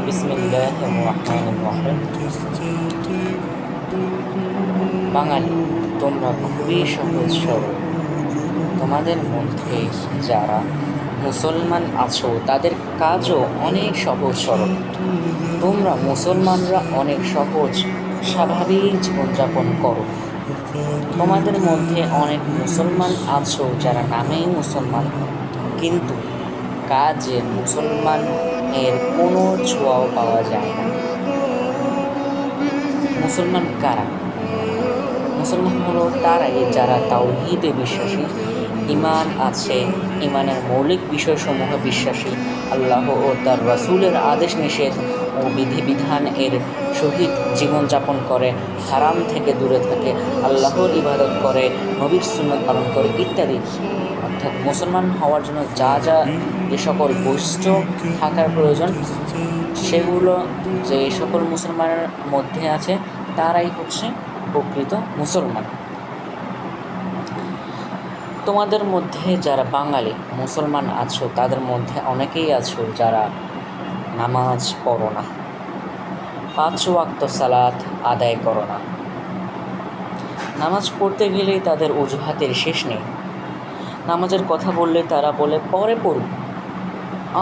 বিসমিল্লাহির রহমানির রহিম। বাঙালি, তোমরা খুবই সহজ সরল। তোমাদের মধ্যে যারা মুসলমান আছো তাদের কাজও অনেক সহজ সরল। তোমরা মুসলমানরা অনেক সহজ স্বাভাবিক জীবনযাপন করো। তোমাদের মধ্যে অনেক মুসলমান আছো যারা নামেই মুসলমান, কিন্তু কাজে মুসলমান এর কোনো ছোঁয়াও পাওয়া যায় না। মুসলমান কারা? মুসলমান হলো তারাই যারা তাওহীদে বিশ্বাসী, ঈমান আছে, ঈমানের মৌলিক বিষয়সমূহ বিশ্বাসী, আল্লাহ ও তার রাসূলের আদেশ নিষেধ ও বিধিবিধান এর সহিত জীবনযাপন করে, হারাম থেকে দূরে থাকে, আল্লাহর ইবাদত করে, নবীর সুন্নাত পালন করে ইত্যাদি। অর্থাৎ মুসলমান হওয়ার জন্য যে সকল বৈশিষ্ট্য থাকার প্রয়োজন, সেগুলো যে সকল মুসলমানের মধ্যে আছে তারাই হচ্ছে প্রকৃত মুসলমান। তোমাদের মধ্যে যারা বাঙালি মুসলমান আছো তাদের মধ্যে অনেকেই আছো যারা নামাজ পড়ো না, 5 ওয়াক্ত সালাত আদায় করো না। নামাজ পড়তে গেলেই তাদের অজুহাতের শেষ নেই। নামাজের কথা বললে তারা বলে পরে পড়ব,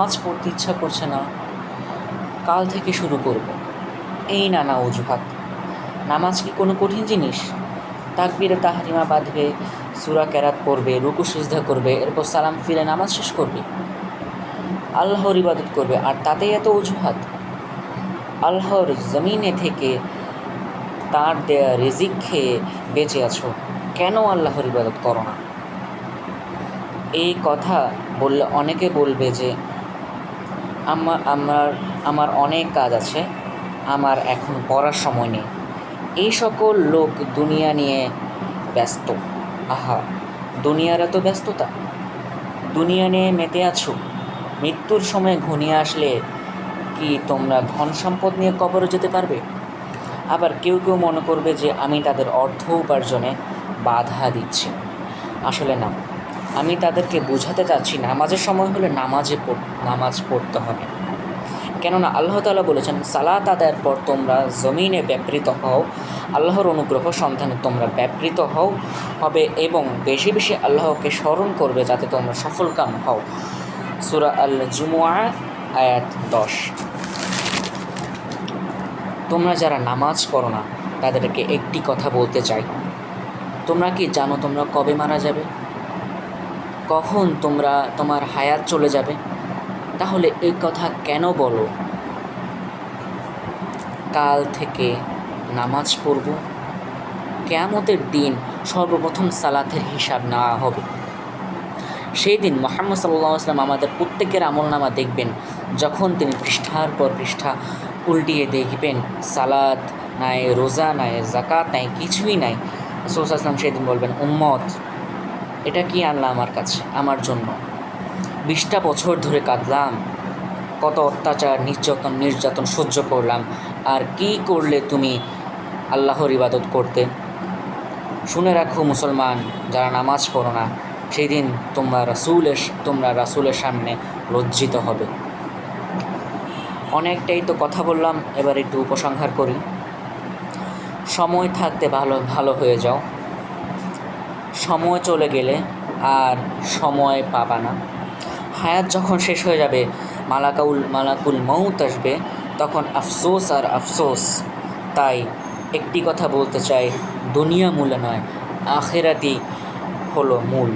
আজ পড়তে ইচ্ছা করছে না, কাল থেকে শুরু করব। এই নানা অজুহাত। নামাজ কি কোনো কঠিন জিনিস? তাকবীরে তাহরিমা বাঁধবে, সূরা কেরাত পড়বে, রুকু সিজদা করবে, এরপর সালাম ফিরে নামাজ শেষ করবে, আল্লাহর ইবাদত করবে, আর তাতেই এত অজুহাত? আল্লাহর জমিনে থেকে তার দেয়া রিজিক খেয়ে বেঁচে আছো, কেন আল্লাহর ইবাদত করো না? এই কথা বললে অনেকে বলবে যে আমার অনেক কাজ আছে, আমার এখন পড়ার সময় নেই। এই সকল লোক দুনিয়া নিয়ে ব্যস্ত। আহা, দুনিয়ার এত ব্যস্ততা! দুনিয়া নিয়ে মেতে আছো। মৃত্যুর সময় ঘনিয়ে আসলে কি তোমরা ধন সম্পদ নিয়ে কবরে যেতে পারবে? আবার কেউ কেউ মনে করবে যে আমি তাদের অর্থ উপার্জনে বাধা দিচ্ছি। আসলে না, আমি তাদেরকে বোঝাতে চাচ্ছি নামাজের সময় হলে নামাজ পড়তে হবে। কেননা আল্লাহ তাআলা বলেছেন, সালাত আদায়ের পর তোমরা জমিনে ব্যাপৃত হও, আল্লাহর অনুগ্রহ সন্ধানে তোমরা ব্যাপৃত হবে এবং বেশি বেশি আল্লাহকে স্মরণ করবে যাতে তোমরা সফলকাম হও। সূরা আল জুমুআ আয়াত 10। তোমরা যারা নামাজ পড়ো না তাদেরকে একটি কথা বলতে চাই, তোমরা কি জানো তোমরা কবে মারা যাবে? কখন তোমার হায়াত চলে যাবে? তাহলে এই কথা কেন বলো কাল থেকে নামাজ পড়ব? কিয়ামতের দিন সর্বপ্রথম সালাতের হিসাব নেওয়া হবে। সেই দিন মুহাম্মদ সাল্লাল্লাহু আলাইহি ওয়াসাল্লাম আমাদের প্রত্যেকের আমলনামা দেখবেন। যখন তিনি পৃষ্ঠার পর পৃষ্ঠা উল্টিয়ে দেখবেন সালাত নাই, রোজা নাই, যাকাত নাই, কিছুই নাই, রাসূল সাল্লাল্লাহু আলাইহি ওয়াসাল্লাম সেদিন বলবেন, উম্মত, এটা কি আনলা আমার কাছে আমার জন্য? 20টা বছর ধরে কাঁদলাম, কত অত্যাচার নির্যাতন সহ্য করলাম, আর কি করলে তুমি আল্লাহর ইবাদত করতে? শুনে রাখো মুসলমান যারা নামাজ পড়ো না, সেই দিন তোমরা রাসূলের সামনে লজ্জিত হবে। অনেকটাই তো কথা বললাম, এবার একটু উপসংহার করি। সময় থাকতে ভালো হয়ে যাও। সময় চলে গেলে আর সময় পাবা না। হায়াত যখন শেষ হয়ে যাবে, মালাকুল মউত আসবে, তখন আফসোস আর আফসোস। তাই একটি কথা বলতে চাই, দুনিয়া মূল নয়, আখিরাতই হলো মূল।